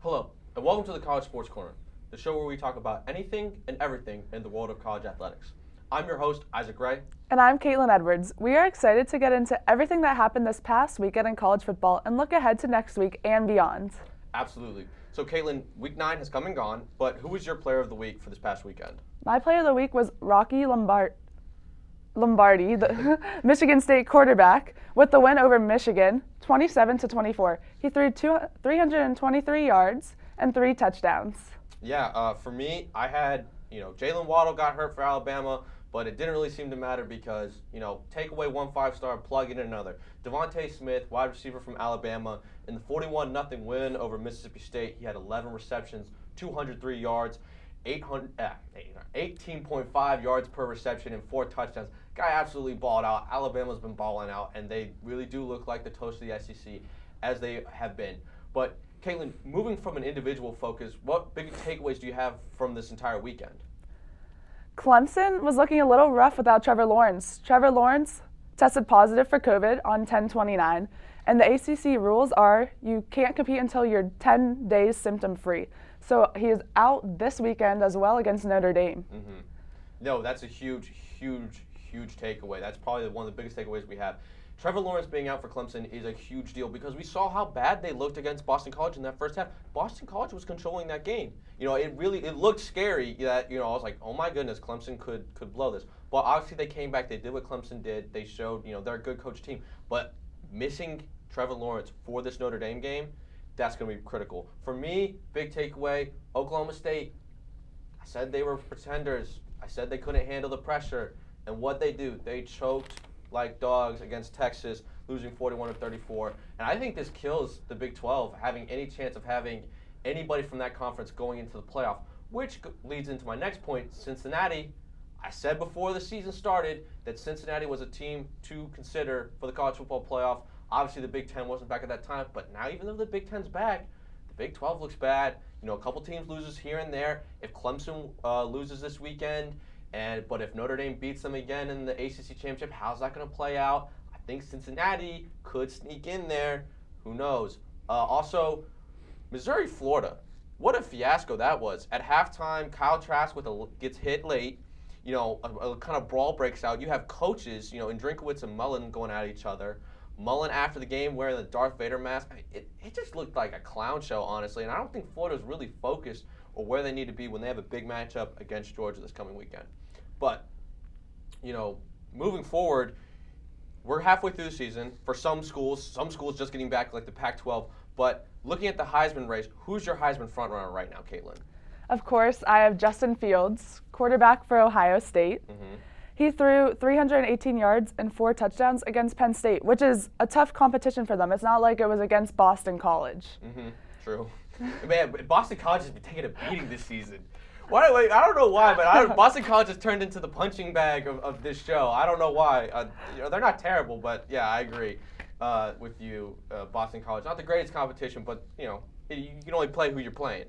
Hello, and welcome to the College Sports Corner, the show where we talk about anything and everything in the world of college athletics. I'm your host, Isaac Ray. And I'm Caitlyn Edwards. We are excited to get into everything that happened this past weekend in college football and look ahead to next week and beyond. Absolutely. So, Caitlyn, Week 9 has come and gone, but who was your player of the week for this past weekend? My player of the week was Rocky Lombardi, the Michigan State quarterback, with the win over Michigan, 27-24. He threw 323 yards and 3 touchdowns. Yeah, for me, I had, Jalen Waddle got hurt for Alabama, but it didn't really seem to matter because, take away one 5-star, plug in another. Devontae Smith, wide receiver from Alabama, in the 41-0 win over Mississippi State, he had 11 receptions, 203 yards, 18.5 yards per reception and 4 touchdowns. Guy absolutely balled out. Alabama's been balling out, and they really do look like the toast of the SEC, as they have been. But, Caitlyn, moving from an individual focus, what big takeaways do you have from this entire weekend? Clemson was looking a little rough without Trevor Lawrence. Trevor Lawrence tested positive for COVID on 10/29, and the ACC rules are you can't compete until you're 10 days symptom-free. So he is out this weekend as well against Notre Dame. Mm-hmm. No, that's a huge takeaway. That's probably one of the biggest takeaways we have. Trevor Lawrence being out for Clemson is a huge deal because we saw how bad they looked against Boston College in that first half. Boston College was controlling that game. It looked scary that, I was like, oh my goodness, Clemson could blow this. But obviously they came back, they did what Clemson did. They showed, they're a good coach team. But missing Trevor Lawrence for this Notre Dame game, that's going to be critical. For me, big takeaway, Oklahoma State. I said they were pretenders. I said they couldn't handle the pressure. And what they do, they choked like dogs against Texas, losing 41-34. And I think this kills the Big 12, having any chance of having anybody from that conference going into the playoff, which leads into my next point, Cincinnati. I said before the season started that Cincinnati was a team to consider for the college football playoff. Obviously, the Big 10 wasn't back at that time, but now even though the Big 10's back, the Big 12 looks bad. A couple teams loses here and there. If Clemson loses this weekend, but if Notre Dame beats them again in the ACC championship, how's that going to play out? I think Cincinnati could sneak in there. Who knows? Also, Missouri, Florida. What a fiasco that was. At halftime, Kyle Trask gets hit late. A kind of brawl breaks out. You have coaches, in Drinkowitz and Mullen going at each other. Mullen after the game wearing the Darth Vader mask. It just looked like a clown show, honestly. And I don't think Florida's really focused or where they need to be when they have a big matchup against Georgia this coming weekend. But, moving forward, we're halfway through the season. For some schools just getting back like the Pac-12. But looking at the Heisman race, who's your Heisman frontrunner right now, Caitlyn? Of course, I have Justin Fields, quarterback for Ohio State. Mm-hmm. He threw 318 yards and 4 touchdowns against Penn State, which is a tough competition for them. It's not like it was against Boston College. Mm-hmm. True. Man, Boston College has been taking a beating this season. I don't know why, but Boston College has turned into the punching bag of this show. I don't know why. They're not terrible, but yeah, I agree with you. Boston College, not the greatest competition, but you can only play who you're playing.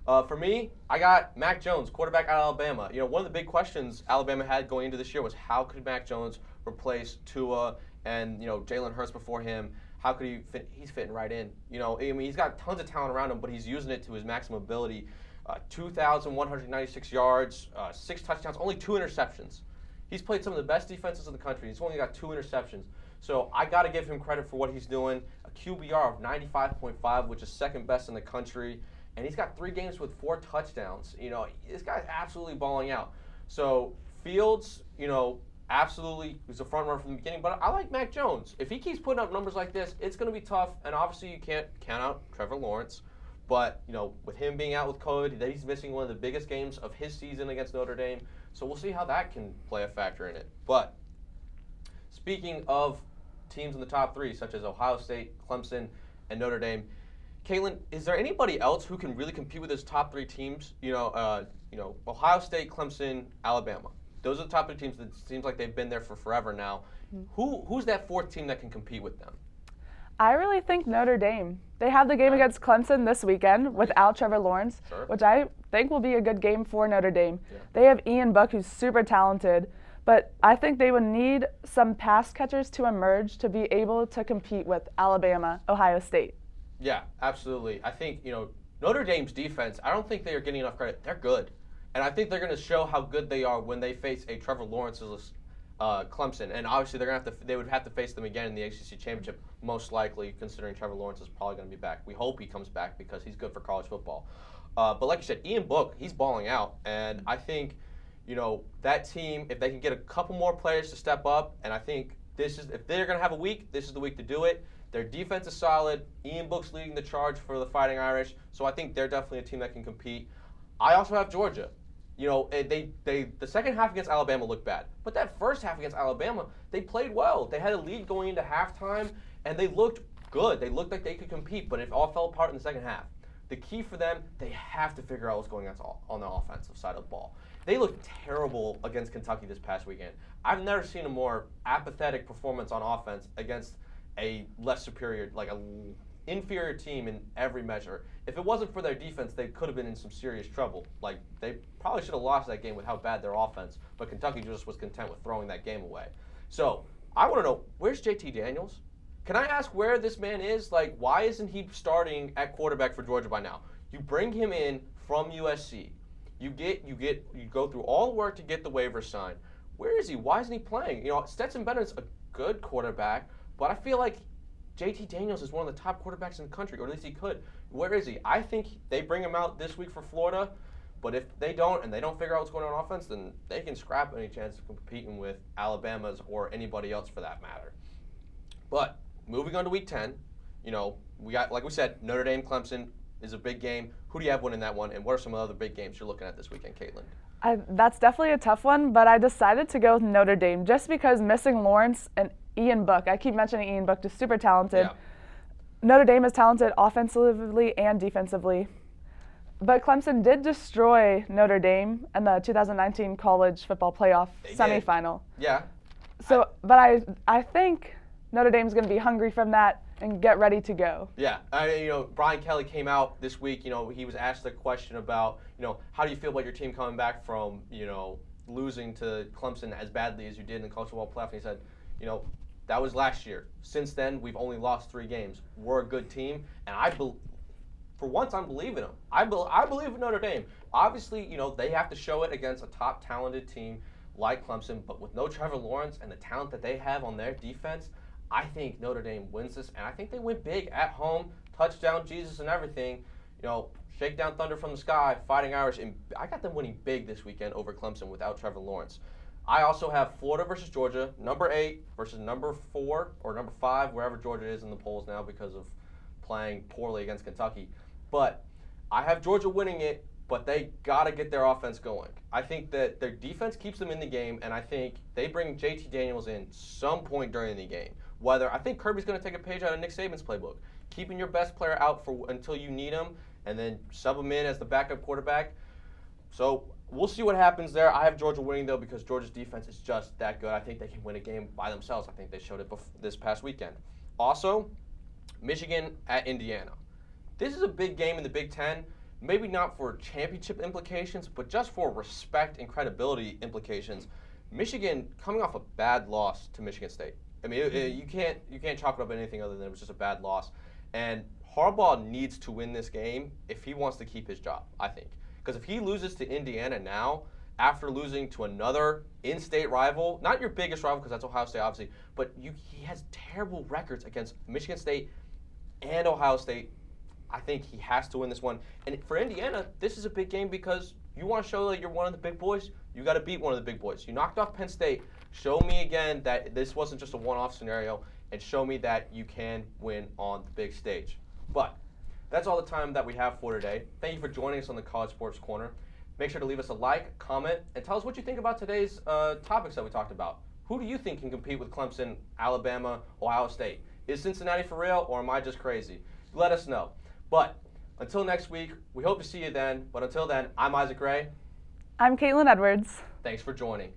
For me, I got Mac Jones, quarterback out of Alabama. One of the big questions Alabama had going into this year was how could Mac Jones replace Tua and Jalen Hurts before him? How could he fit? He's fitting right in. He's got tons of talent around him, but he's using it to his maximum ability. 2,196 yards, 6 touchdowns, only 2 interceptions. He's played some of the best defenses in the country. He's only got 2 interceptions. So I got to give him credit for what he's doing. A QBR of 95.5, which is second best in the country. And he's got 3 games with 4 touchdowns. This guy's absolutely balling out. So Fields, absolutely was a front runner from the beginning. But I like Mac Jones. If he keeps putting up numbers like this, it's going to be tough. And obviously you can't count out Trevor Lawrence. But, with him being out with COVID, he's missing one of the biggest games of his season against Notre Dame. So we'll see how that can play a factor in it. But speaking of teams in the top 3, such as Ohio State, Clemson, and Notre Dame, Caitlyn, is there anybody else who can really compete with those top 3 teams? Ohio State, Clemson, Alabama. Those are the top 3 teams that seems like they've been there for forever now. Mm-hmm. Who's that 4th team that can compete with them? I really think Notre Dame. They have the game against Clemson this weekend without Trevor Lawrence, which I think will be a good game for Notre Dame. Yeah. They have Ian Book, who's super talented, but I think they would need some pass catchers to emerge to be able to compete with Alabama, Ohio State. Yeah, absolutely. I think, Notre Dame's defense, I don't think they are getting enough credit. They're good. And I think they're going to show how good they are when they face a Trevor Lawrence's Clemson. And obviously they would have to face them again in the ACC Championship, most likely, considering Trevor Lawrence is probably going to be back. We hope he comes back because he's good for college football. But like you said, Ian Book, he's balling out. And I think, that team, if they can get a couple more players to step up, and I think if they're going to have a week, this is the week to do it. Their defense is solid. Ian Book's leading the charge for the Fighting Irish, so I think they're definitely a team that can compete. I also have Georgia. The second half against Alabama looked bad, but that first half against Alabama, they played well. They had a lead going into halftime, and they looked good. They looked like they could compete, but it all fell apart in the second half. The key for them, they have to figure out what's going on the offensive side of the ball. They looked terrible against Kentucky this past weekend. I've never seen a more apathetic performance on offense against a less superior, like an inferior team in every measure. If it wasn't for their defense, they could have been in some serious trouble. Like, they probably should have lost that game with how bad their offense, but Kentucky just was content with throwing that game away. So, I want to know, where's JT Daniels? Can I ask where this man is? Like, why isn't he starting at quarterback for Georgia by now? You bring him in from USC. You go through all the work to get the waiver signed. Where is he? Why isn't he playing? Stetson Bennett's a good quarterback, but I feel like JT Daniels is one of the top quarterbacks in the country, or at least he could. Where is he? I think they bring him out this week for Florida, but if they don't and they don't figure out what's going on offense, then they can scrap any chance of competing with Alabama's or anybody else for that matter. But moving on to Week 10, we got, like we said, Notre Dame, Clemson is a big game. Who do you have winning that one, and what are some other big games you're looking at this weekend, Caitlyn? That's definitely a tough one, but I decided to go with Notre Dame just because missing Lawrence and Ian Book. I keep mentioning Ian Book, just super talented. Yeah. Notre Dame is talented offensively and defensively. But Clemson did destroy Notre Dame in the 2019 college football playoff semifinal. Yeah. So, I think Notre Dame's going to be hungry from that and get ready to go. Yeah. Brian Kelly came out this week. He was asked the question about, how do you feel about your team coming back from, losing to Clemson as badly as you did in the college football playoff? And he said, that was last year. Since then, we've only lost 3 games. We're a good team, and for once, I'm believing them. I believe in Notre Dame. Obviously, they have to show it against a top talented team like Clemson, but with no Trevor Lawrence and the talent that they have on their defense, I think Notre Dame wins this, and I think they win big at home, touchdown, Jesus, and everything. Shake down thunder from the sky, Fighting Irish, and I got them winning big this weekend over Clemson without Trevor Lawrence. I also have Florida versus Georgia, number 8 versus number 4 or number 5, wherever Georgia is in the polls now because of playing poorly against Kentucky. But I have Georgia winning it, but they got to get their offense going. I think that their defense keeps them in the game, and I think they bring JT Daniels in some point during the game. I think Kirby's going to take a page out of Nick Saban's playbook, keeping your best player out until you need him, and then sub him in as the backup quarterback. So we'll see what happens there. I have Georgia winning, though, because Georgia's defense is just that good. I think they can win a game by themselves. I think they showed it this past weekend. Also, Michigan at Indiana. This is a big game in the Big Ten, maybe not for championship implications, but just for respect and credibility implications. Michigan coming off a bad loss to Michigan State. I mean, you can't chalk it up anything other than it was just a bad loss. And Harbaugh needs to win this game if he wants to keep his job, I think. Because if he loses to Indiana now, after losing to another in-state rival, not your biggest rival because that's Ohio State, obviously, but he has terrible records against Michigan State and Ohio State. I think he has to win this one. And for Indiana, this is a big game because you want to show that you're one of the big boys, you got to beat one of the big boys. You knocked off Penn State. Show me again that this wasn't just a one-off scenario, and show me that you can win on the big stage. But that's all the time that we have for today. Thank you for joining us on the College Sports Corner. Make sure to leave us a like, comment, and tell us what you think about today's topics that we talked about. Who do you think can compete with Clemson, Alabama, Ohio State? Is Cincinnati for real, or am I just crazy? Let us know. But until next week, we hope to see you then. But until then, I'm Isaac Ray. I'm Caitlyn Edwards. Thanks for joining.